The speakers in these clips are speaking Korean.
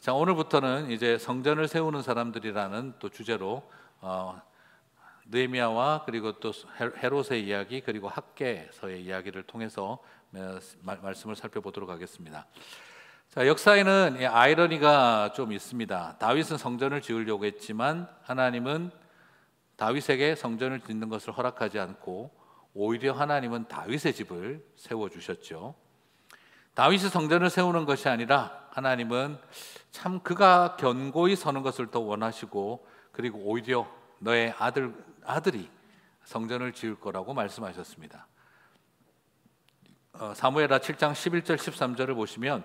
자, 오늘부터는 이제 성전을 세우는 사람들이라는 또 주제로 느헤미야와 그리고 또 헤롯의 이야기 그리고 학개서의 이야기를 통해서 말씀을 살펴보도록 하겠습니다. 자, 역사에는 아이러니가 좀 있습니다. 다윗은 성전을 지으려고 했지만 하나님은 다윗에게 성전을 짓는 것을 허락하지 않고 오히려 하나님은 다윗의 집을 세워주셨죠. 다윗이 성전을 세우는 것이 아니라 하나님은 참 그가 견고히 서는 것을 더 원하시고 그리고 오히려 너의 아들이 성전을 지을 거라고 말씀하셨습니다. 사무엘하 7장 11절 13절을 보시면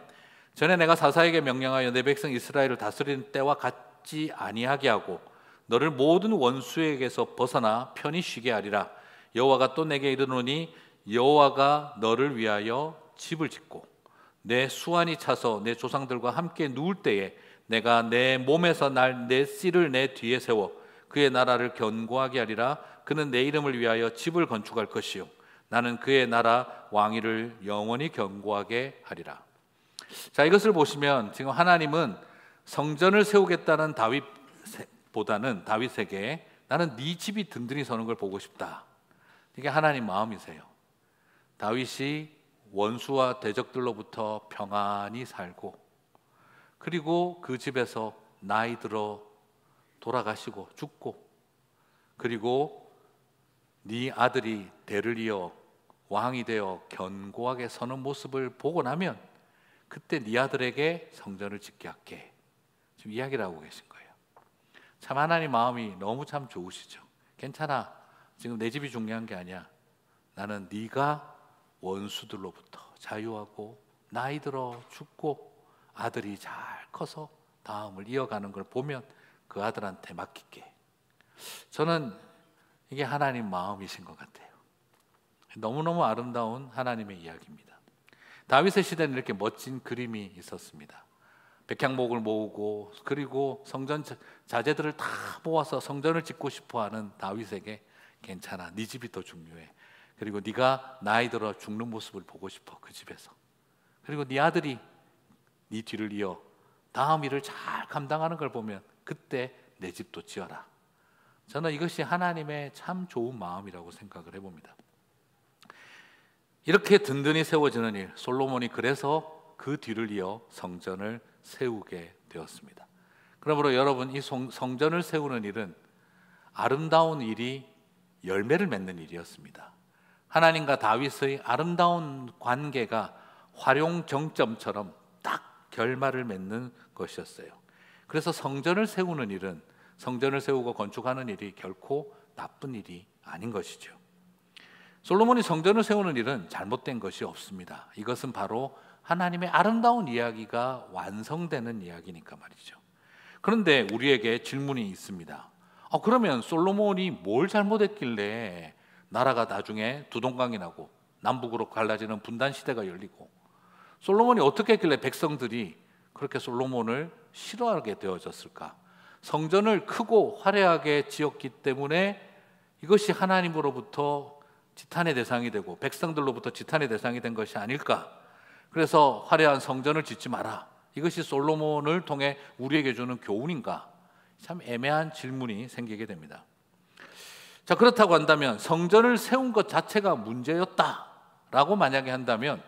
전에 내가 사사에게 명령하여 내 백성 이스라엘을 다스리는 때와 같지 아니하게 하고 너를 모든 원수에게서 벗어나 편히 쉬게 하리라. 여호와가 또 내게 이르노니 여호와가 너를 위하여 집을 짓고 내 수완이 차서 내 조상들과 함께 누울 때에 내가 내 몸에서 내 씨를 내 뒤에 세워 그의 나라를 견고하게 하리라. 그는 내 이름을 위하여 집을 건축할 것이요 나는 그의 나라 왕위를 영원히 견고하게 하리라. 자, 이것을 보시면 지금 하나님은 성전을 세우겠다는 다윗보다는 다윗에게 나는 네 집이 든든히 서는 걸 보고 싶다. 이게 하나님 마음이세요. 다윗이 원수와 대적들로부터 평안히 살고 그리고 그 집에서 나이 들어 돌아가시고 죽고 그리고 네 아들이 대를 이어 왕이 되어 견고하게 서는 모습을 보고 나면 그때 네 아들에게 성전을 짓게 할게. 지금 이야기를 하고 계신 거예요. 참 하나님 마음이 너무 참 좋으시죠. 괜찮아. 지금 내 집이 중요한 게 아니야. 나는 네가 원수들로부터 자유하고 나이 들어 죽고 아들이 잘 커서 다음을 이어가는 걸 보면 그 아들한테 맡길게. 저는 이게 하나님 마음이신 것 같아요. 너무너무 아름다운 하나님의 이야기입니다. 다윗의 시대는 이렇게 멋진 그림이 있었습니다. 백향목을 모으고 그리고 성전 자재들을 다 모아서 성전을 짓고 싶어하는 다윗에게 괜찮아. 네 집이 더 중요해. 그리고 네가 나이 들어 죽는 모습을 보고 싶어. 그 집에서. 그리고 네 아들이 네 뒤를 이어 다음 일을 잘 감당하는 걸 보면 그때 내 집도 지어라. 저는 이것이 하나님의 참 좋은 마음이라고 생각을 해봅니다. 이렇게 든든히 세워지는 일, 솔로몬이 그래서 그 뒤를 이어 성전을 세우게 되었습니다. 그러므로 여러분, 이 성전을 세우는 일은 아름다운 일이 열매를 맺는 일이었습니다. 하나님과 다윗의 아름다운 관계가 활용 정점처럼 딱 결말을 맺는 것이었어요. 그래서 성전을 세우는 일은 성전을 세우고 건축하는 일이 결코 나쁜 일이 아닌 것이죠. 솔로몬이 성전을 세우는 일은 잘못된 것이 없습니다. 이것은 바로 하나님의 아름다운 이야기가 완성되는 이야기니까 말이죠. 그런데 우리에게 질문이 있습니다. 그러면 솔로몬이 뭘 잘못했길래 나라가 나중에 두동강이 나고 남북으로 갈라지는 분단 시대가 열리고 솔로몬이 어떻게 했길래 백성들이 그렇게 솔로몬을 싫어하게 되어졌을까? 성전을 크고 화려하게 지었기 때문에 이것이 하나님으로부터 지탄의 대상이 되고 백성들로부터 지탄의 대상이 된 것이 아닐까? 그래서 화려한 성전을 짓지 마라. 이것이 솔로몬을 통해 우리에게 주는 교훈인가? 참 애매한 질문이 생기게 됩니다. 자, 그렇다고 한다면 성전을 세운 것 자체가 문제였다라고 만약에 한다면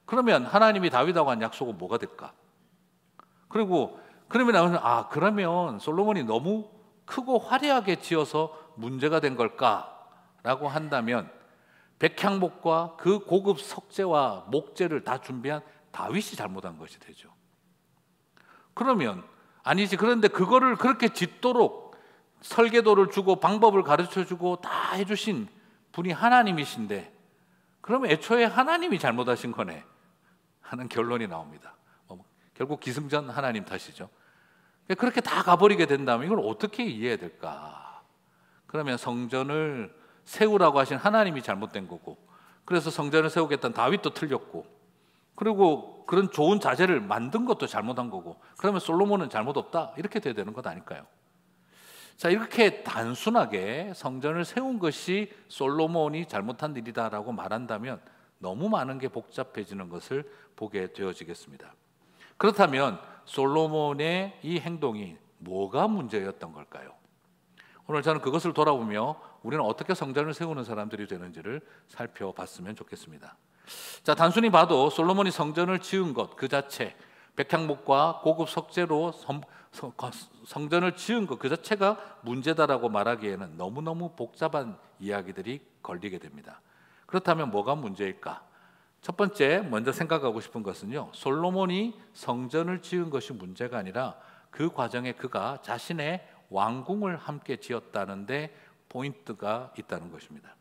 그러면 하나님이 다윗하고 한 약속은 뭐가 될까? 그리고 그러면 솔로몬이 너무 크고 화려하게 지어서 문제가 된 걸까라고 한다면 백향목과 그 고급 석재와 목재를 다 준비한 다윗이 잘못한 것이 되죠. 그러면 아니지. 그런데 그거를 그렇게 짓도록 설계도를 주고 방법을 가르쳐주고 다 해주신 분이 하나님이신데 그러면 애초에 하나님이 잘못하신 거네 하는 결론이 나옵니다. 결국 기승전 하나님 탓이죠. 그렇게 다 가버리게 된다면 이걸 어떻게 이해해야 될까? 그러면 성전을 세우라고 하신 하나님이 잘못된 거고 그래서 성전을 세우겠다는 다윗도 틀렸고 그리고 그런 좋은 자재를 만든 것도 잘못한 거고 그러면 솔로몬은 잘못 없다 이렇게 돼야 되는 것 아닐까요? 자, 이렇게 단순하게 성전을 세운 것이 솔로몬이 잘못한 일이다라고 말한다면 너무 많은 게 복잡해지는 것을 보게 되어지겠습니다. 그렇다면 솔로몬의 이 행동이 뭐가 문제였던 걸까요? 오늘 저는 그것을 돌아보며 우리는 어떻게 성전을 세우는 사람들이 되는지를 살펴봤으면 좋겠습니다. 자, 단순히 봐도 솔로몬이 성전을 지은 것 그 자체, 백향목과 고급 석재로 성전을 지은 것 그 자체가 문제다라고 말하기에는 너무너무 복잡한 이야기들이 걸리게 됩니다. 그렇다면 뭐가 문제일까? 첫 번째 먼저 생각하고 싶은 것은요, 솔로몬이 성전을 지은 것이 문제가 아니라 그 과정에 그가 자신의 왕궁을 함께 지었다는 데 포인트가 있다는 것입니다.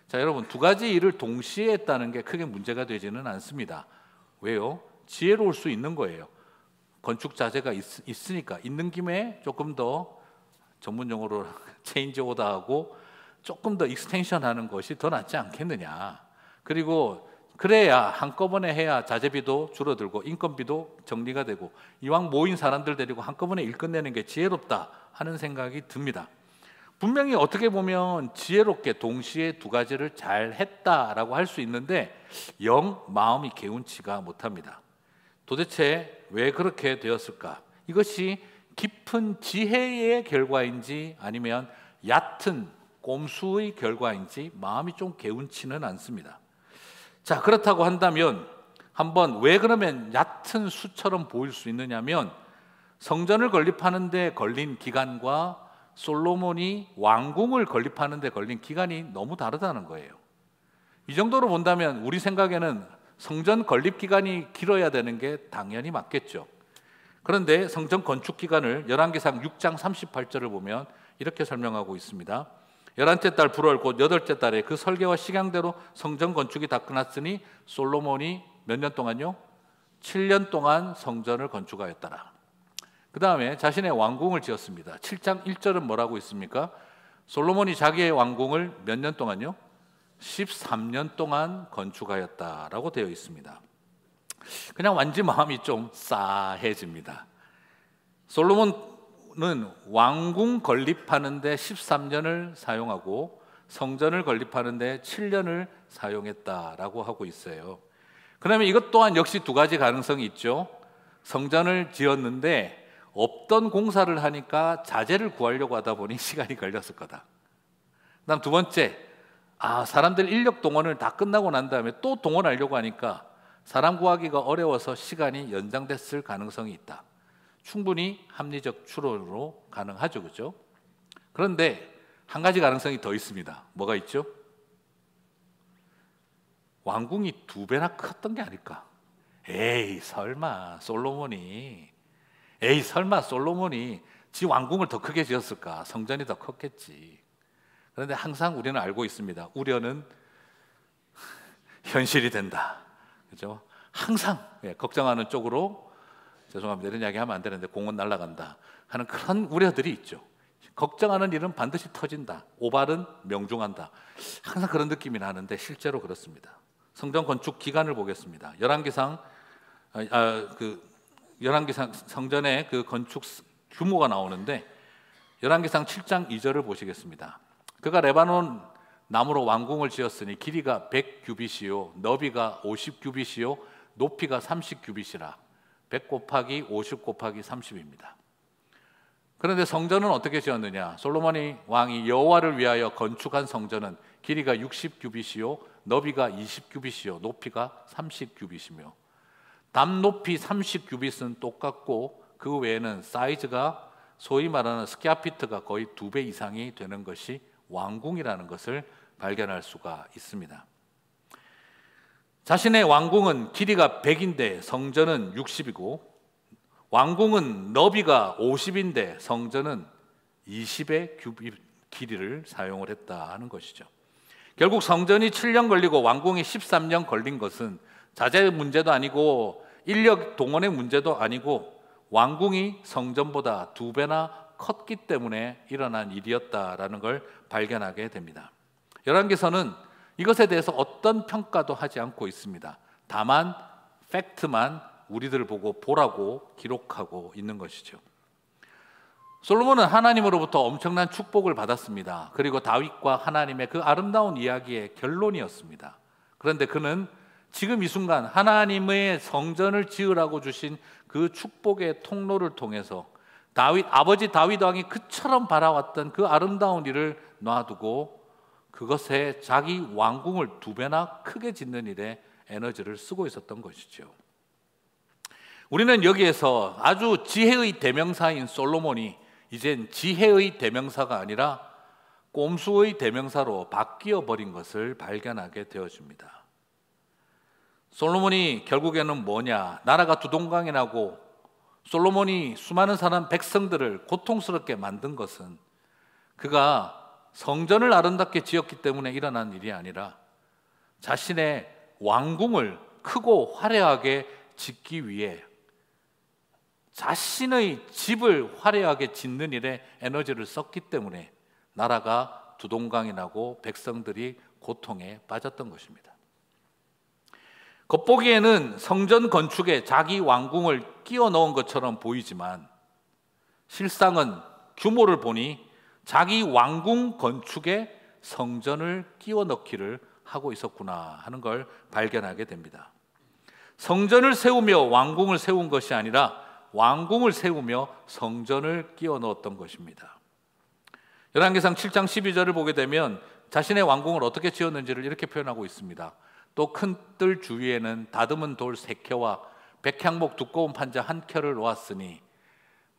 자, 여러분, 두 가지 일을 동시에 했다는 게 크게 문제가 되지는 않습니다. 왜요? 지혜로울 수 있는 거예요. 건축 자재가 있으니까 있는 김에 조금 더 전문 용어로 체인지 오더하고 조금 더 익스텐션하는 것이 더 낫지 않겠느냐. 그리고 그래야 한꺼번에 해야 자재비도 줄어들고 인건비도 정리가 되고 이왕 모인 사람들 데리고 한꺼번에 일 끝내는 게 지혜롭다 하는 생각이 듭니다. 분명히 어떻게 보면 지혜롭게 동시에 두 가지를 잘 했다라고 할 수 있는데 영 마음이 개운치가 못합니다. 도대체 왜 그렇게 되었을까? 이것이 깊은 지혜의 결과인지 아니면 얕은 꼼수의 결과인지 마음이 좀 개운치는 않습니다. 자, 그렇다고 한다면 한번 왜 그러면 얕은 수처럼 보일 수 있느냐면 성전을 건립하는 데 걸린 기간과 솔로몬이 왕궁을 건립하는 데 걸린 기간이 너무 다르다는 거예요. 이 정도로 본다면 우리 생각에는 성전 건립 기간이 길어야 되는 게 당연히 맞겠죠. 그런데 성전 건축 기간을 열왕기상 6장 38절을 보면 이렇게 설명하고 있습니다. 11째 달 불월 곧 8째 달에 그 설계와 식양대로 성전 건축이 다 끝났으니 솔로몬이 몇 년 동안요? 7년 동안 성전을 건축하였더라. 그 다음에 자신의 왕궁을 지었습니다. 7장 1절은 뭐라고 있습니까? 솔로몬이 자기의 왕궁을 몇 년 동안요? 13년 동안 건축하였다라고 되어 있습니다. 그냥 왠지 마음이 좀 싸해집니다. 솔로몬은 왕궁 건립하는 데 13년을 사용하고 성전을 건립하는 데 7년을 사용했다라고 하고 있어요. 그러면 이것 또한 역시 두 가지 가능성이 있죠. 성전을 지었는데 없던 공사를 하니까 자재를 구하려고 하다 보니 시간이 걸렸을 거다. 그다음 두 번째, 사람들 인력 동원을 다 끝나고 난 다음에 또 동원하려고 하니까 사람 구하기가 어려워서 시간이 연장됐을 가능성이 있다. 충분히 합리적 추론으로 가능하죠, 그렇죠? 그런데 한 가지 가능성이 더 있습니다. 뭐가 있죠? 왕궁이 2배나 컸던 게 아닐까? 에이 설마 솔로몬이 지 왕궁을 더 크게 지었을까? 성전이 더 컸겠지. 그런데 항상 우리는 알고 있습니다. 우려는 현실이 된다. 그죠? 항상 걱정하는 쪽으로, 죄송합니다. 이런 이야기 하면 안 되는데 공은 날아간다 하는 그런 우려들이 있죠. 걱정하는 일은 반드시 터진다. 오발은 명중한다. 항상 그런 느낌이 나는데 실제로 그렇습니다. 성전 건축 기간을 보겠습니다. 열왕기상 성전의 그 건축 규모가 나오는데 열왕기상 7장 2절을 보시겠습니다. 그가 레바논 나무로 왕궁을 지었으니 길이가 100규빗이요 너비가 50규빗이요 높이가 30규빗이라 100 곱하기 50 곱하기 30입니다. 그런데 성전은 어떻게 지었느냐? 솔로몬이 왕이 여호와를 위하여 건축한 성전은 길이가 60규빗이요 너비가 20규빗이요 높이가 30규빗이며 담 높이 30규빗은 똑같고 그 외에는 사이즈가 소위 말하는 스퀘어피트가 거의 2배 이상이 되는 것이 왕궁이라는 것을 발견할 수가 있습니다. 자신의 왕궁은 길이가 100인데 성전은 60이고 왕궁은 너비가 50인데 성전은 20의 규빗 길이를 사용을 했다 하는 것이죠. 결국 성전이 7년 걸리고 왕궁이 13년 걸린 것은 자재 문제도 아니고 인력 동원의 문제도 아니고 왕궁이 성전보다 2배나 컸기 때문에 일어난 일이었다라는 걸 발견하게 됩니다. 열왕기서는 이것에 대해서 어떤 평가도 하지 않고 있습니다. 다만 팩트만 우리들 보고 보라고 기록하고 있는 것이죠. 솔로몬은 하나님으로부터 엄청난 축복을 받았습니다. 그리고 다윗과 하나님의 그 아름다운 이야기의 결론이었습니다. 그런데 그는 지금 이 순간 하나님의 성전을 지으라고 주신 그 축복의 통로를 통해서 아버지 다윗 왕이 그처럼 바라왔던 그 아름다운 일을 놔두고 그것에 자기 왕궁을 2배나 크게 짓는 일에 에너지를 쓰고 있었던 것이죠. 우리는 여기에서 아주 지혜의 대명사인 솔로몬이 이젠 지혜의 대명사가 아니라 꼼수의 대명사로 바뀌어 버린 것을 발견하게 되어집니다. 솔로몬이 결국에는 뭐냐? 나라가 두동강이 나고 솔로몬이 수많은 사람 백성들을 고통스럽게 만든 것은 그가 성전을 아름답게 지었기 때문에 일어난 일이 아니라 자신의 왕궁을 크고 화려하게 짓기 위해 자신의 집을 화려하게 짓는 일에 에너지를 썼기 때문에 나라가 두동강이 나고 백성들이 고통에 빠졌던 것입니다. 겉보기에는 성전 건축에 자기 왕궁을 끼워 넣은 것처럼 보이지만 실상은 규모를 보니 자기 왕궁 건축에 성전을 끼워 넣기를 하고 있었구나 하는 걸 발견하게 됩니다. 성전을 세우며 왕궁을 세운 것이 아니라 왕궁을 세우며 성전을 끼워 넣었던 것입니다. 열왕기상 7장 12절을 보게 되면 자신의 왕궁을 어떻게 지었는지를 이렇게 표현하고 있습니다. 또 큰 뜰 주위에는 다듬은 돌 3켜와 백향목 두꺼운 판자 1켜를 놓았으니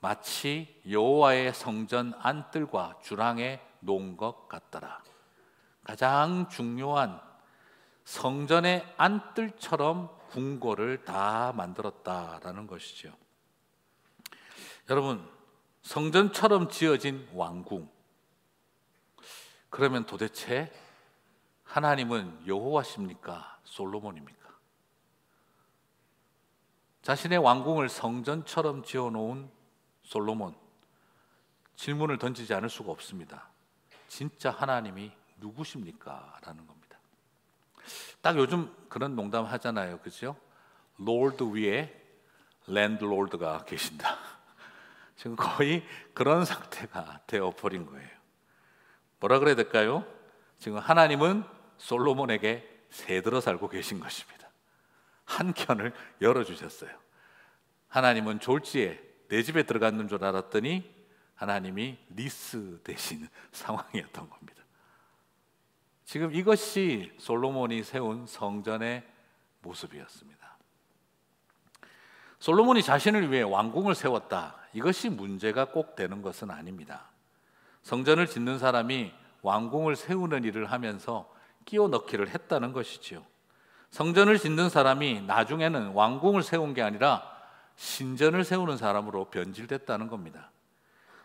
마치 여호와의 성전 안뜰과 주랑에 놓은 것 같더라. 가장 중요한 성전의 안뜰처럼 궁궐을 다 만들었다라는 것이죠. 여러분, 성전처럼 지어진 왕궁, 그러면 도대체 하나님은 여호와십니까? 솔로몬입니까? 자신의 왕궁을 성전처럼 지어놓은 솔로몬, 질문을 던지지 않을 수가 없습니다. 진짜 하나님이 누구십니까? 라는 겁니다. 딱 요즘 그런 농담 하잖아요, 그죠? 롤드 위에 랜드롤드가 계신다. 지금 거의 그런 상태가 되어버린 거예요. 뭐라 그래야 될까요? 지금 하나님은 솔로몬에게 새들어 살고 계신 것입니다. 한 켠을 열어주셨어요. 하나님은 졸지에 내 집에 들어갔는 줄 알았더니 하나님이 리스 되시는 상황이었던 겁니다. 지금 이것이 솔로몬이 세운 성전의 모습이었습니다. 솔로몬이 자신을 위해 왕궁을 세웠다, 이것이 문제가 꼭 되는 것은 아닙니다. 성전을 짓는 사람이 왕궁을 세우는 일을 하면서 끼워 넣기를 했다는 것이지요. 성전을 짓는 사람이 나중에는 왕궁을 세운 게 아니라 신전을 세우는 사람으로 변질됐다는 겁니다.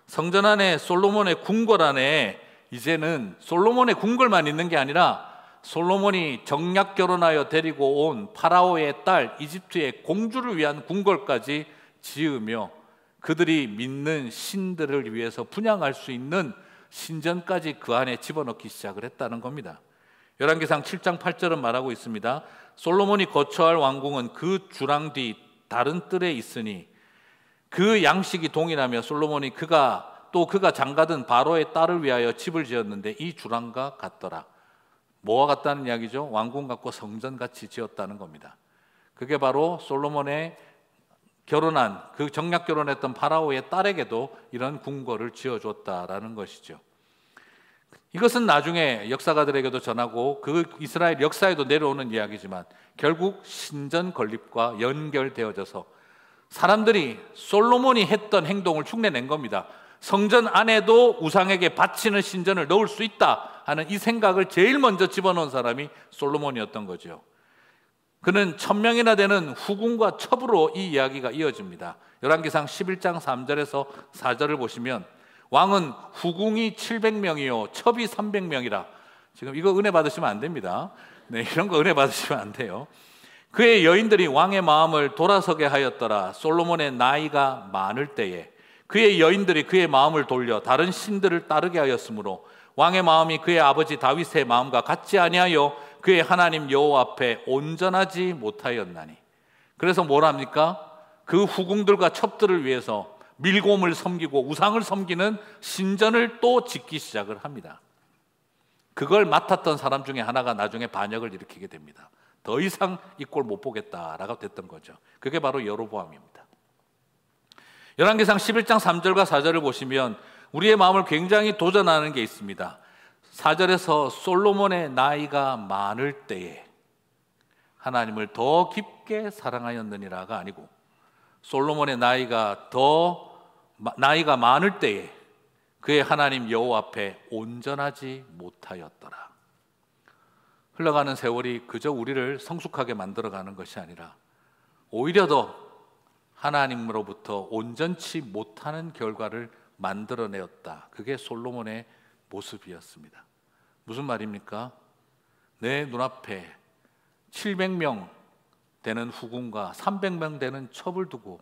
성전 안에 솔로몬의 궁궐 안에 이제는 솔로몬의 궁궐만 있는 게 아니라 솔로몬이 정략 결혼하여 데리고 온 파라오의 딸 이집트의 공주를 위한 궁궐까지 지으며 그들이 믿는 신들을 위해서 분향할 수 있는 신전까지 그 안에 집어넣기 시작을 했다는 겁니다. 열왕기상 7장 8절은 말하고 있습니다. 솔로몬이 거처할 왕궁은 그 주랑 뒤 다른 뜰에 있으니 그 양식이 동일하며 솔로몬이 그가 장가든 바로의 딸을 위하여 집을 지었는데 이 주랑과 같더라. 뭐와 같다는 이야기죠? 왕궁 같고 성전 같이 지었다는 겁니다. 그게 바로 솔로몬의 결혼한 그 정략 결혼했던 파라오의 딸에게도 이런 궁궐을 지어줬다라는 것이죠. 이것은 나중에 역사가들에게도 전하고 그 이스라엘 역사에도 내려오는 이야기지만 결국 신전 건립과 연결되어져서 사람들이 솔로몬이 했던 행동을 흉내낸 겁니다. 성전 안에도 우상에게 바치는 신전을 넣을 수 있다 하는 이 생각을 제일 먼저 집어넣은 사람이 솔로몬이었던 거죠. 그는 1000명이나 되는 후궁과 첩으로 이 이야기가 이어집니다. 열왕기상 11장 3절에서 4절을 보시면 왕은 후궁이 700명이요 첩이 300명이라. 지금 이거 은혜 받으시면 안 됩니다. 네, 이런 거 은혜 받으시면 안 돼요. 그의 여인들이 왕의 마음을 돌아서게 하였더라. 솔로몬의 나이가 많을 때에 그의 여인들이 그의 마음을 돌려 다른 신들을 따르게 하였으므로 왕의 마음이 그의 아버지 다윗의 마음과 같지 아니하여 그의 하나님 여호와 앞에 온전하지 못하였나니. 그래서 뭘 합니까? 그 후궁들과 첩들을 위해서 밀곰을 섬기고 우상을 섬기는 신전을 또 짓기 시작을 합니다. 그걸 맡았던 사람 중에 하나가 나중에 반역을 일으키게 됩니다. 더 이상 이 꼴 못 보겠다라고 됐던 거죠. 그게 바로 여로보암입니다. 열왕기상 11장 3절과 4절을 보시면 우리의 마음을 굉장히 도전하는 게 있습니다. 4절에서 솔로몬의 나이가 많을 때에 하나님을 더 깊게 사랑하였느니라가 아니고 솔로몬의 나이가 많을 때에 그의 하나님 여호와 앞에 온전하지 못하였더라. 흘러가는 세월이 그저 우리를 성숙하게 만들어가는 것이 아니라 오히려 더 하나님으로부터 온전치 못하는 결과를 만들어내었다. 그게 솔로몬의 모습이었습니다. 무슨 말입니까? 내 눈앞에 700명 되는 후궁과 300명 되는 첩을 두고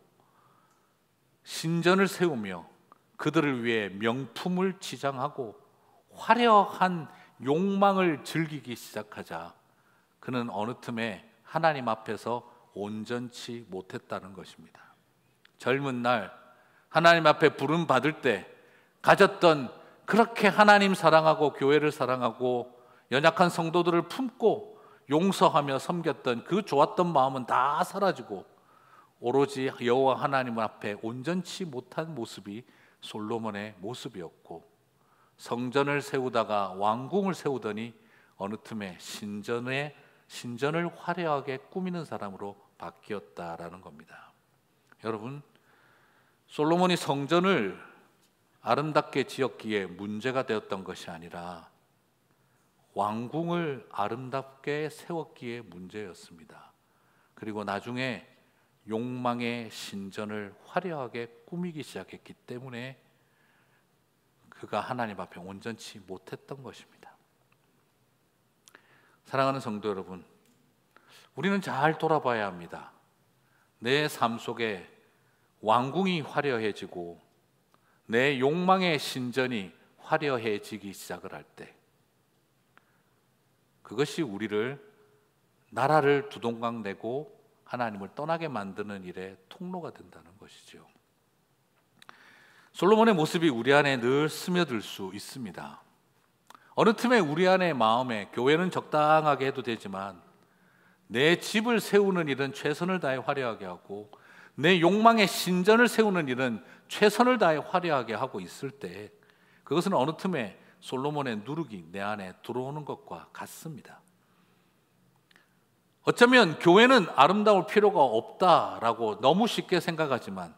신전을 세우며 그들을 위해 명품을 치장하고 화려한 욕망을 즐기기 시작하자 그는 어느 틈에 하나님 앞에서 온전치 못했다는 것입니다. 젊은 날 하나님 앞에 부름 받을 때 가졌던 그렇게 하나님 사랑하고 교회를 사랑하고 연약한 성도들을 품고 용서하며 섬겼던 그 좋았던 마음은 다 사라지고 오로지 여호와 하나님 앞에 온전치 못한 모습이 솔로몬의 모습이었고 성전을 세우다가 왕궁을 세우더니 어느 틈에 신전을 화려하게 꾸미는 사람으로 바뀌었다라는 겁니다. 여러분, 솔로몬이 성전을 아름답게 지었기에 문제가 되었던 것이 아니라 왕궁을 아름답게 세웠기에 문제였습니다. 그리고 나중에 욕망의 신전을 화려하게 꾸미기 시작했기 때문에 그가 하나님 앞에 온전치 못했던 것입니다. 사랑하는 성도 여러분, 우리는 잘 돌아봐야 합니다. 내 삶 속에 왕궁이 화려해지고 내 욕망의 신전이 화려해지기 시작을 할 때 그것이 우리를 나라를 두동강 내고 하나님을 떠나게 만드는 일의 통로가 된다는 것이죠. 솔로몬의 모습이 우리 안에 늘 스며들 수 있습니다. 어느 틈에 우리 안의 마음에 교회는 적당하게 해도 되지만 내 집을 세우는 일은 최선을 다해 화려하게 하고 내 욕망의 신전을 세우는 일은 최선을 다해 화려하게 하고 있을 때 그것은 어느 틈에 솔로몬의 누룩이 내 안에 들어오는 것과 같습니다. 어쩌면 교회는 아름다울 필요가 없다라고 너무 쉽게 생각하지만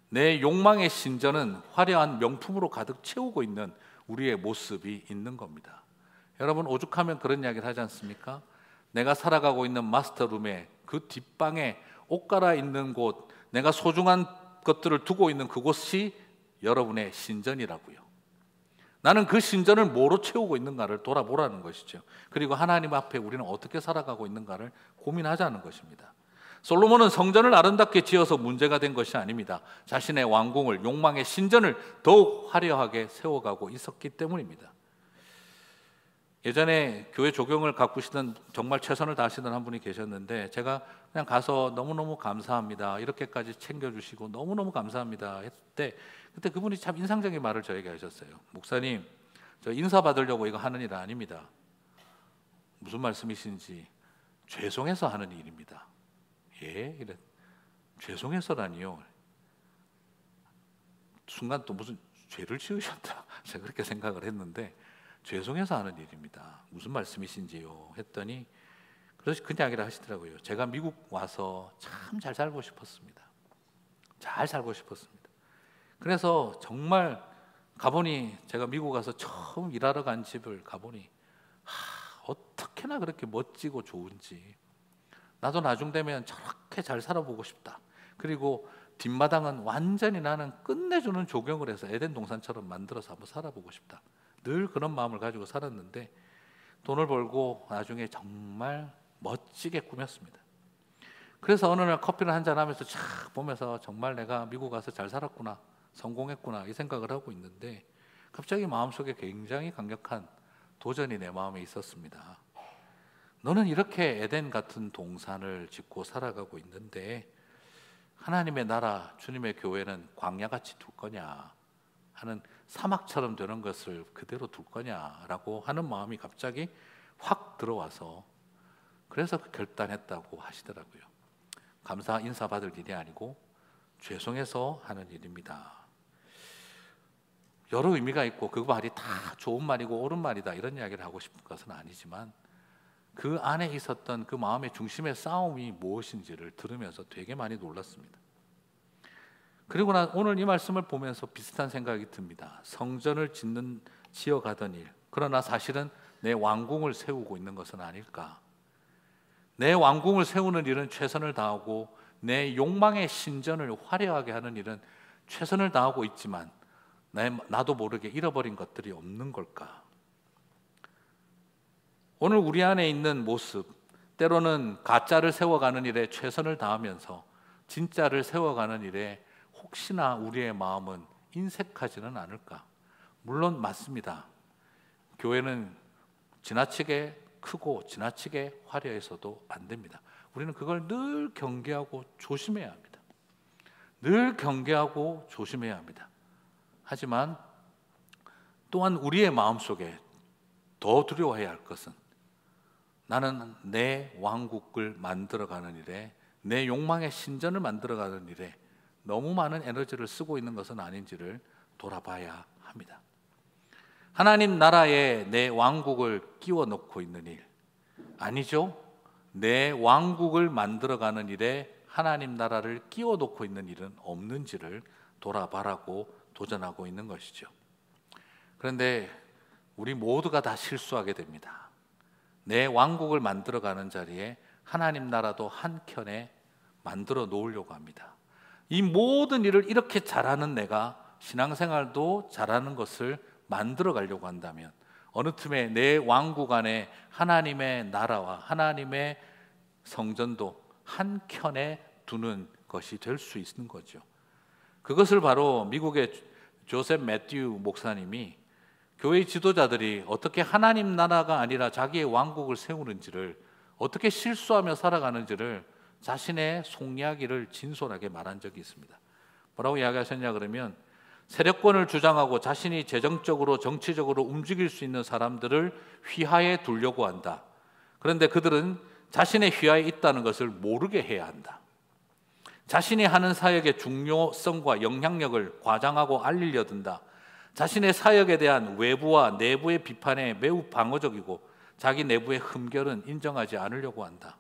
내 욕망의 신전은 화려한 명품으로 가득 채우고 있는 우리의 모습이 있는 겁니다. 여러분, 오죽하면 그런 이야기를 하지 않습니까? 내가 살아가고 있는 마스터룸에 그 뒷방에 옷 갈아입는 곳, 내가 소중한 것들을 두고 있는 그곳이 여러분의 신전이라고요. 나는 그 신전을 뭐로 채우고 있는가를 돌아보라는 것이죠. 그리고 하나님 앞에 우리는 어떻게 살아가고 있는가를 고민하자는 것입니다. 솔로몬은 성전을 아름답게 지어서 문제가 된 것이 아닙니다. 자신의 왕궁을, 욕망의 신전을 더욱 화려하게 세워가고 있었기 때문입니다. 예전에 교회 조경을 가꾸시던 정말 최선을 다하시던 한 분이 계셨는데 제가 그냥 가서 너무너무 감사합니다, 이렇게까지 챙겨주시고 너무너무 감사합니다 했을 그때 그분이 참 인상적인 말을 저에게 하셨어요. 목사님, 저 인사 받으려고 이거 하는 일 아닙니다. 무슨 말씀이신지 죄송해서 하는 일입니다. 예? 이래. 죄송해서라니요. 순간 또 무슨 죄를 지으셨다 제가 그렇게 생각을 했는데 죄송해서 하는 일입니다. 무슨 말씀이신지요? 했더니 그래서 그 이야기를 하시더라고요. 제가 미국 와서 참 잘 살고 싶었습니다. 잘 살고 싶었습니다. 그래서 정말 가보니 제가 미국 가서 처음 일하러 간 집을 가보니 어떻게나 그렇게 멋지고 좋은지 나도 나중 되면 저렇게 잘 살아보고 싶다. 그리고 뒷마당은 완전히 나는 끝내주는 조경을 해서 에덴 동산처럼 만들어서 한번 살아보고 싶다. 늘 그런 마음을 가지고 살았는데 돈을 벌고 나중에 정말 멋지게 꾸몄습니다. 그래서 어느 날 커피를 한잔 하면서 쫙 보면서 정말 내가 미국 가서 잘 살았구나, 성공했구나 이 생각을 하고 있는데 갑자기 마음속에 굉장히 강력한 도전이 내 마음에 있었습니다. 너는 이렇게 에덴 같은 동산을 짓고 살아가고 있는데 하나님의 나라, 주님의 교회는 광야같이 둘 거냐 하는, 사막처럼 되는 것을 그대로 둘 거냐라고 하는 마음이 갑자기 확 들어와서 그래서 결단했다고 하시더라고요. 감사 인사 받을 일이 아니고 죄송해서 하는 일입니다. 여러 의미가 있고 그 말이 다 좋은 말이고 옳은 말이다 이런 이야기를 하고 싶은 것은 아니지만 그 안에 있었던 그 마음의 중심의 싸움이 무엇인지를 들으면서 되게 많이 놀랐습니다. 그리고 난 오늘 이 말씀을 보면서 비슷한 생각이 듭니다. 성전을 지어가던 일, 그러나 사실은 내 왕궁을 세우고 있는 것은 아닐까. 내 왕궁을 세우는 일은 최선을 다하고 내 욕망의 신전을 화려하게 하는 일은 최선을 다하고 있지만 나도 모르게 잃어버린 것들이 없는 걸까? 오늘 우리 안에 있는 모습, 때로는 가짜를 세워가는 일에 최선을 다하면서 진짜를 세워가는 일에 혹시나 우리의 마음은 인색하지는 않을까? 물론 맞습니다. 교회는 지나치게 크고 지나치게 화려해서도 안 됩니다. 우리는 그걸 늘 경계하고 조심해야 합니다. 늘 경계하고 조심해야 합니다. 하지만 또한 우리의 마음속에 더 두려워해야 할 것은 나는 내 왕국을 만들어가는 일에, 내 욕망의 신전을 만들어가는 일에 너무 많은 에너지를 쓰고 있는 것은 아닌지를 돌아봐야 합니다. 하나님 나라에 내 왕국을 끼워 넣고 있는 일 아니죠? 내 왕국을 만들어가는 일에 하나님 나라를 끼워 넣고 있는 일은 없는지를 돌아봐라고 도전하고 있는 것이죠. 그런데 우리 모두가 다 실수하게 됩니다. 내 왕국을 만들어가는 자리에 하나님 나라도 한켠에 만들어 놓으려고 합니다. 이 모든 일을 이렇게 잘하는 내가 신앙생활도 잘하는 것을 만들어 가려고 한다면 어느 틈에 내 왕국 안에 하나님의 나라와 하나님의 성전도 한켠에 두는 것이 될 수 있는 거죠. 그것을 바로 미국의 조셉 매튜 목사님이 교회 지도자들이 어떻게 하나님 나라가 아니라 자기의 왕국을 세우는지를, 어떻게 실수하며 살아가는지를 자신의 속이야기를 진솔하게 말한 적이 있습니다. 뭐라고 이야기하셨냐 그러면, 세력권을 주장하고 자신이 재정적으로 정치적으로 움직일 수 있는 사람들을 휘하에 두려고 한다. 그런데 그들은 자신의 휘하에 있다는 것을 모르게 해야 한다. 자신이 하는 사역의 중요성과 영향력을 과장하고 알리려 든다. 자신의 사역에 대한 외부와 내부의 비판에 매우 방어적이고 자기 내부의 흠결은 인정하지 않으려고 한다.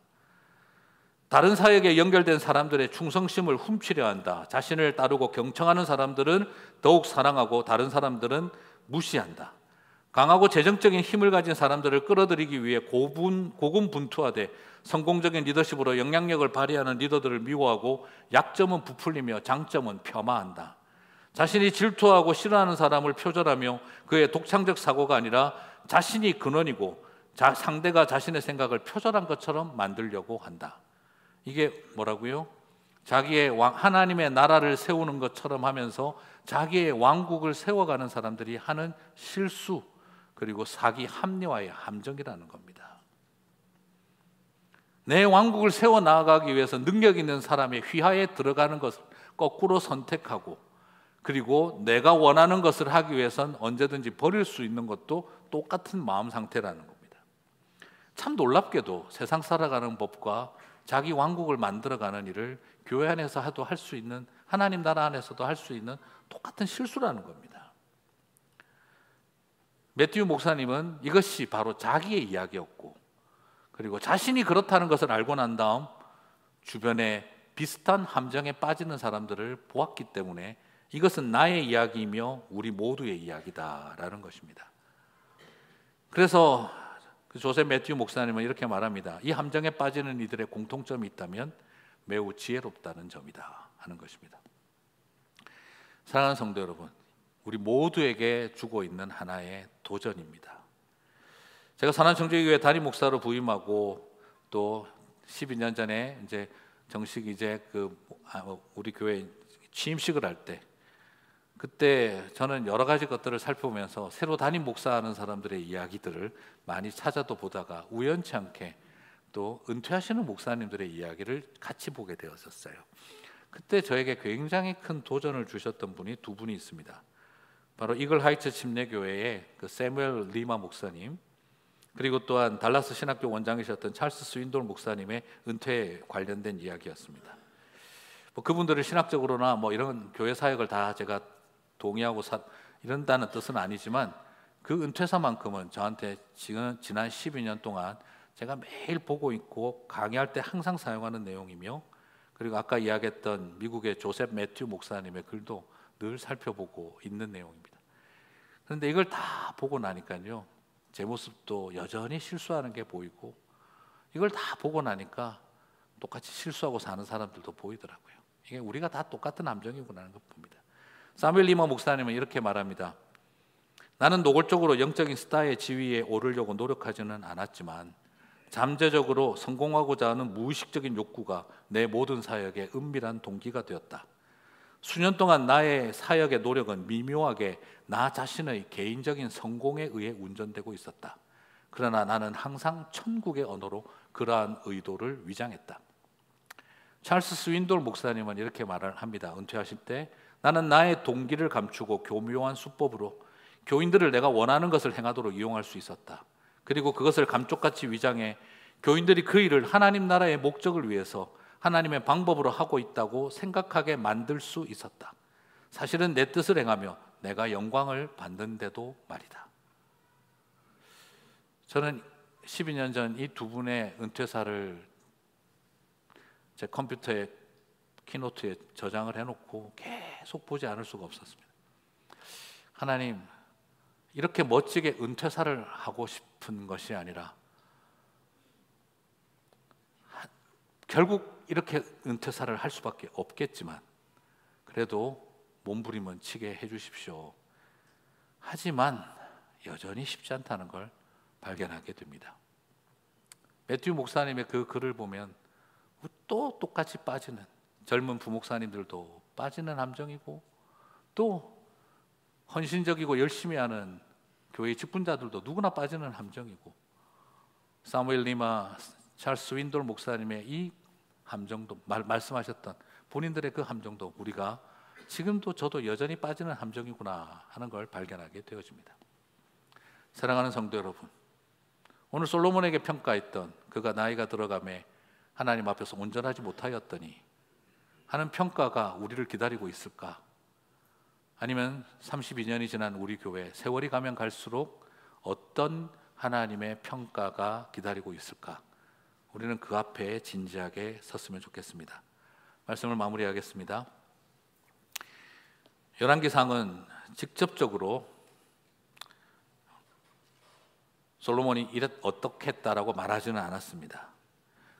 다른 사역에 연결된 사람들의 충성심을 훔치려 한다. 자신을 따르고 경청하는 사람들은 더욱 사랑하고 다른 사람들은 무시한다. 강하고 재정적인 힘을 가진 사람들을 끌어들이기 위해 고군분투하되 성공적인 리더십으로 영향력을 발휘하는 리더들을 미워하고 약점은 부풀리며 장점은 폄하한다. 자신이 질투하고 싫어하는 사람을 표절하며 그의 독창적 사고가 아니라 자신이 근원이고 상대가 자신의 생각을 표절한 것처럼 만들려고 한다. 이게 뭐라고요? 자기의 하나님의 나라를 세우는 것처럼 하면서 자기의 왕국을 세워가는 사람들이 하는 실수, 그리고 사기 합리화의 함정이라는 겁니다. 내 왕국을 세워나가기 위해서 능력 있는 사람의 휘하에 들어가는 것을 거꾸로 선택하고, 그리고 내가 원하는 것을 하기 위해선 언제든지 버릴 수 있는 것도 똑같은 마음 상태라는 겁니다. 참 놀랍게도 세상 살아가는 법과 자기 왕국을 만들어가는 일을 교회 안에서 할 수 있는, 하나님 나라 안에서도 할 수 있는 똑같은 실수라는 겁니다. 매튜 목사님은 이것이 바로 자기의 이야기였고, 그리고 자신이 그렇다는 것을 알고 난 다음 주변에 비슷한 함정에 빠지는 사람들을 보았기 때문에 이것은 나의 이야기이며 우리 모두의 이야기다라는 것입니다. 그래서 조셉 매튜 목사님은 이렇게 말합니다. 이 함정에 빠지는 이들의 공통점이 있다면 매우 지혜롭다는 점이다 하는 것입니다. 사랑하는 성도 여러분, 우리 모두에게 주고 있는 하나의 도전입니다. 제가 산안청주교회 담임 목사로 부임하고 또 12년 전에 이제 정식 우리 교회 취임식을 할 때, 그때 저는 여러 가지 것들을 살펴보면서 새로 담임 목사하는 사람들의 이야기들을 많이 찾아도 보다가 우연치 않게 또 은퇴하시는 목사님들의 이야기를 같이 보게 되었었어요. 그때 저에게 굉장히 큰 도전을 주셨던 분이 두 분이 있습니다. 바로 이글 하이츠 침례교회의 그 세무엘 리마 목사님, 그리고 또한 달라스 신학교 원장이셨던 찰스 스윈돌 목사님의 은퇴에 관련된 이야기였습니다. 뭐 그분들을 신학적으로나 뭐 이런 교회 사역을 다 제가 동의하고 이런다는 뜻은 아니지만 그 은퇴사만큼은 저한테 지난 12년 동안 제가 매일 보고 있고 강의할 때 항상 사용하는 내용이며, 그리고 아까 이야기했던 미국의 조셉 매튜 목사님의 글도 늘 살펴보고 있는 내용입니다. 그런데 이걸 다 보고 나니까요, 제 모습도 여전히 실수하는 게 보이고, 이걸 다 보고 나니까 똑같이 실수하고 사는 사람들도 보이더라고요. 이게 우리가 다 똑같은 함정이구나 하는 걸 봅니다. 사무엘 리머 목사님은 이렇게 말합니다. 나는 노골적으로 영적인 스타의 지위에 오르려고 노력하지는 않았지만 잠재적으로 성공하고자 하는 무의식적인 욕구가 내 모든 사역의 은밀한 동기가 되었다. 수년 동안 나의 사역의 노력은 미묘하게 나 자신의 개인적인 성공에 의해 운전되고 있었다. 그러나 나는 항상 천국의 언어로 그러한 의도를 위장했다. 찰스 스윈돌 목사님은 이렇게 말을 합니다. 은퇴하실 때 나는 나의 동기를 감추고 교묘한 수법으로 교인들을 내가 원하는 것을 행하도록 이용할 수 있었다. 그리고 그것을 감쪽같이 위장해 교인들이 그 일을 하나님 나라의 목적을 위해서 하나님의 방법으로 하고 있다고 생각하게 만들 수 있었다. 사실은 내 뜻을 행하며 내가 영광을 받는데도 말이다. 저는 12년 전 이 두 분의 은퇴사를 제 컴퓨터에 키노트에 저장을 해놓고 계속 보지 않을 수가 없었습니다. 하나님, 이렇게 멋지게 은퇴사를 하고 싶은 것이 아니라 결국 이렇게 은퇴사를 할 수밖에 없겠지만 그래도 몸부림은 치게 해주십시오. 하지만 여전히 쉽지 않다는 걸 발견하게 됩니다. 매튜 목사님의 그 글을 보면 또 똑같이 빠지는, 젊은 부목사님들도 빠지는 함정이고 또 헌신적이고 열심히 하는 교회 직분자들도 누구나 빠지는 함정이고, 사무엘 리마, 찰스 윈돌 목사님의 이 함정도 말씀하셨던 본인들의 그 함정도 우리가 지금도 저도 여전히 빠지는 함정이구나 하는 걸 발견하게 되어집니다. 사랑하는 성도 여러분, 오늘 솔로몬에게 평가했던 그가 나이가 들어가매 하나님 앞에서 온전하지 못하였더니 하는 평가가 우리를 기다리고 있을까? 아니면 32년이 지난 우리 교회, 세월이 가면 갈수록 어떤 하나님의 평가가 기다리고 있을까? 우리는 그 앞에 진지하게 섰으면 좋겠습니다. 말씀을 마무리하겠습니다. 열왕기상은 직접적으로 솔로몬이 어떻게 했다라고 말하지는 않았습니다.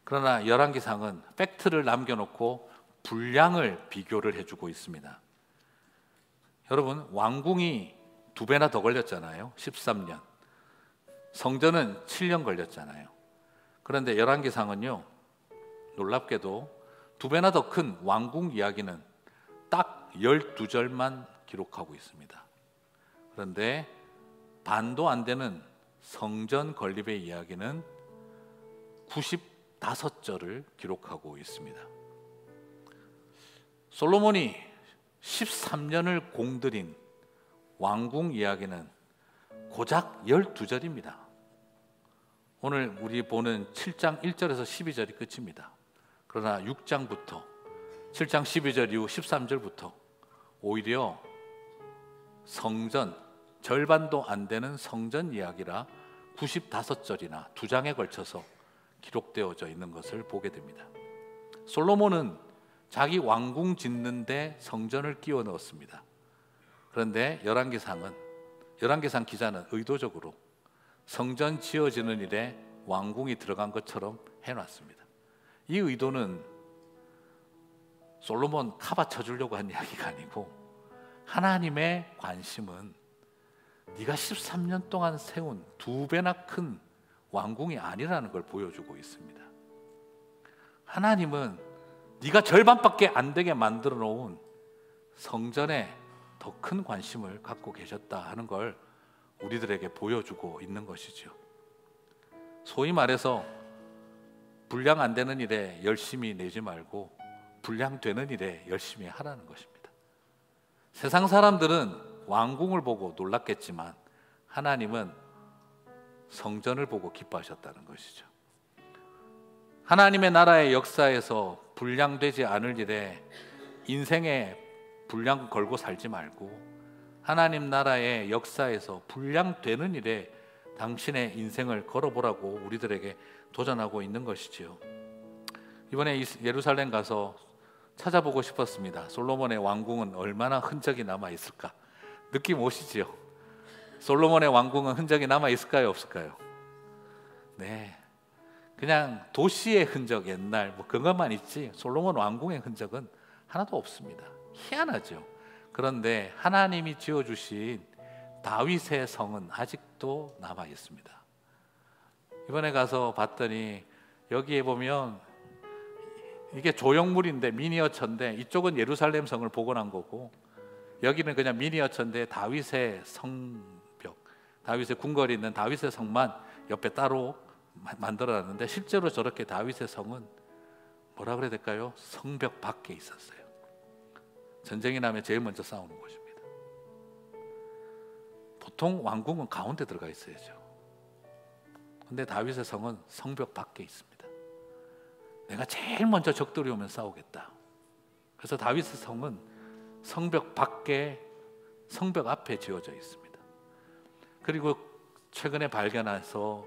그러나 열왕기상은 팩트를 남겨놓고 분량을 비교를 해주고 있습니다. 여러분, 왕궁이 2배나 더 걸렸잖아요. 13년. 성전은 7년 걸렸잖아요. 그런데 열왕기상은요, 놀랍게도 2배나 더 큰 왕궁 이야기는 딱 12절만 기록하고 있습니다. 그런데 반도 안 되는 성전 건립의 이야기는 95절을 기록하고 있습니다. 솔로몬이 13년을 공들인 왕궁 이야기는 고작 12절입니다. 오늘 우리 보는 7장 1절에서 12절이 끝입니다. 그러나 6장부터 7장 12절 이후 13절부터 오히려 성전, 절반도 안 되는 성전 이야기라 95절이나 2장에 걸쳐서 기록되어져 있는 것을 보게 됩니다. 솔로몬은 자기 왕궁 짓는데 성전을 끼워 넣었습니다. 그런데 열왕기상 기자는 의도적으로 성전 지어지는 일에 왕궁이 들어간 것처럼 해놨습니다. 이 의도는 솔로몬 카바 쳐주려고 한 이야기가 아니고 하나님의 관심은 네가 13년 동안 세운 2배나 큰 왕궁이 아니라는 걸 보여주고 있습니다. 하나님은 네가 절반밖에 안 되게 만들어 놓은 성전에 더 큰 관심을 갖고 계셨다 하는 걸 우리들에게 보여주고 있는 것이죠. 소위 말해서 분량 안 되는 일에 열심히 내지 말고 분량 되는 일에 열심히 하라는 것입니다. 세상 사람들은 왕궁을 보고 놀랐겠지만 하나님은 성전을 보고 기뻐하셨다는 것이죠. 하나님의 나라의 역사에서 분량되지 않을 일에 인생에 분량 걸고 살지 말고 하나님 나라의 역사에서 분량되는 일에 당신의 인생을 걸어보라고 우리들에게 도전하고 있는 것이지요. 이번에 예루살렘 가서 찾아보고 싶었습니다. 솔로몬의 왕궁은 얼마나 흔적이 남아 있을까? 느낌 오시지요? 솔로몬의 왕궁은 흔적이 남아 있을까요, 없을까요? 네, 그냥 도시의 흔적, 옛날 뭐 그것만 있지 솔로몬 왕궁의 흔적은 하나도 없습니다. 희한하죠. 그런데 하나님이 지어주신 다윗의 성은 아직도 남아 있습니다. 이번에 가서 봤더니 여기에 보면 이게 조형물인데 미니어처인데 이쪽은 예루살렘 성을 복원한 거고 여기는 그냥 미니어처인데 다윗의 성벽, 다윗의 궁궐이 있는 다윗의 성만 옆에 따로 만들어놨는데 실제로 저렇게 다윗의 성은 뭐라 그래야 될까요? 성벽 밖에 있었어요. 전쟁이 나면 제일 먼저 싸우는 곳입니다. 보통 왕궁은 가운데 들어가 있어야죠. 근데 다윗의 성은 성벽 밖에 있습니다. 내가 제일 먼저 적들이 오면 싸우겠다. 그래서 다윗의 성은 성벽 밖에, 성벽 앞에 지어져 있습니다. 그리고 최근에 발견해서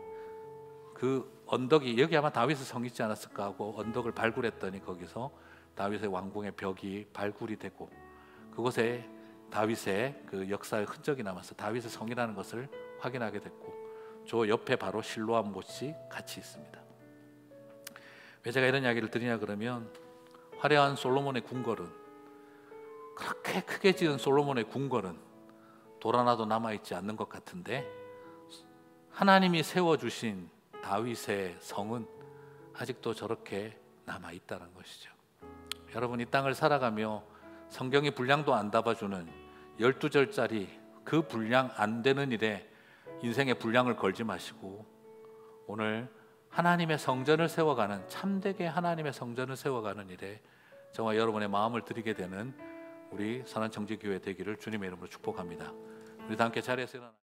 그 언덕이, 여기 아마 다윗의 성이 있지 않았을까 하고 언덕을 발굴했더니 거기서 다윗의 왕궁의 벽이 발굴이 되고 그곳에 다윗의 그 역사의 흔적이 남아서 다윗의 성이라는 것을 확인하게 됐고 저 옆에 바로 실로암 못이 같이 있습니다. 왜 제가 이런 이야기를 드리냐 그러면 화려한 솔로몬의 궁궐은, 그렇게 크게 지은 솔로몬의 궁궐은 돌아나도 남아있지 않는 것 같은데 하나님이 세워주신 다윗의 성은 아직도 저렇게 남아있다는 것이죠. 여러분, 이 땅을 살아가며 성경이 분량도 안 잡아주는 12절짜리 그 분량 안 되는 일에 인생의 분량을 걸지 마시고 오늘 하나님의 성전을 세워가는, 참되게 하나님의 성전을 세워가는 일에 저와 여러분의 마음을 드리게 되는 우리 선한청지교회 되기를 주님의 이름으로 축복합니다. 우리 다 함께 자리에서 일어나